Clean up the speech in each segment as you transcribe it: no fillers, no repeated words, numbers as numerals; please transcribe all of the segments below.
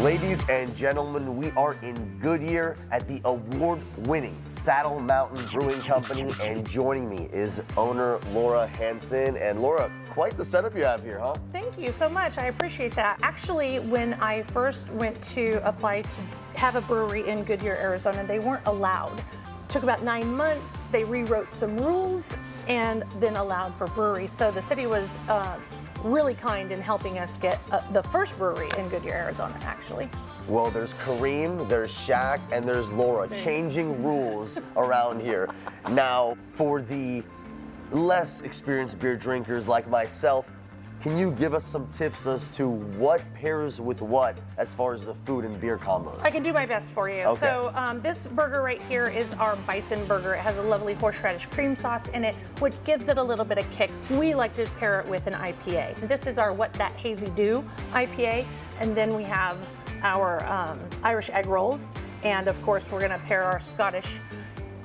Ladies and gentlemen, we are in Goodyear at the award-winning Saddle Mountain Brewing Company, and joining me is owner Laura Hansen. And Laura, quite the setup you have here, huh? Thank you so much. I appreciate that. Actually, when I first went to apply to have a brewery in Goodyear, Arizona, they weren't allowed. It took about 9 months. They rewrote some rules and then allowed for breweries. So the city was really kind in helping us get the first brewery in Goodyear, Arizona, actually. Well, there's Kareem, there's Shaq, and there's Laura, changing rules around here. Now, for the less experienced beer drinkers like myself, can you give us some tips as to what pairs with what as far as the food and beer combos? I can do my best for you. Okay. So this burger right here is our bison burger. It has a lovely horseradish cream sauce in it, which gives it a little bit of kick. We like to pair it with an IPA. This is our What That Hazy Do IPA. And then we have our Irish egg rolls. And of course, we're gonna pair our Scottish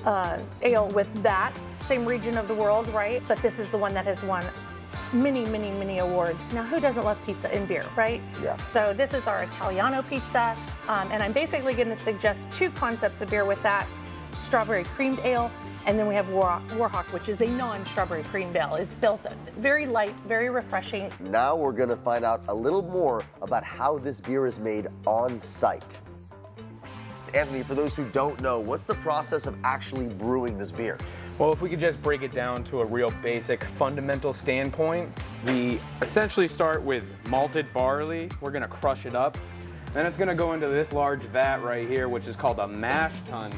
ale with that. Same region of the world, right? But this is the one that has won many awards. Now, who doesn't love pizza and beer, right? Yeah. So this is our Italiano pizza, and I'm basically going to suggest 2 concepts of beer with that: strawberry creamed ale, and then we have Warhawk, which is a non-strawberry creamed ale. It's still very light, very refreshing. Now we're gonna find out a little more about how this beer is made on site. Anthony, for those who don't know, what's the process of actually brewing this beer? Well, if we could just break it down to a real basic fundamental standpoint, we essentially start with malted barley. We're gonna crush it up. Then it's gonna go into this large vat right here, which is called a mash tun.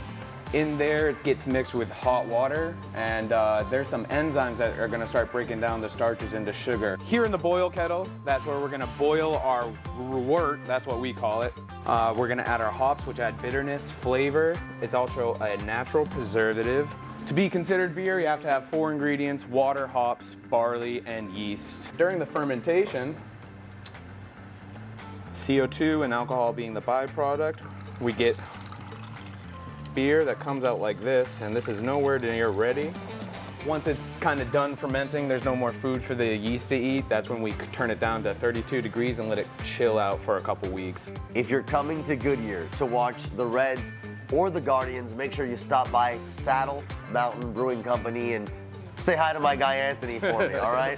In there, it gets mixed with hot water, and there's some enzymes that are gonna start breaking down the starches into sugar. Here in the boil kettle, that's where we're gonna boil our wort, that's what we call it. We're gonna add our hops, which add bitterness, flavor. It's also a natural preservative. To be considered beer, you have to have 4 ingredients: water, hops, barley, and yeast. During the fermentation, CO2 and alcohol being the byproduct, we get beer that comes out like this, and this is nowhere near ready. Once it's kind of done fermenting, there's no more food for the yeast to eat. That's when we turn it down to 32 degrees and let it chill out for a couple weeks. If you're coming to Goodyear to watch the Reds or the Guardians, make sure you stop by Saddle Mountain Brewing Company and say hi to my guy Anthony for me, all right?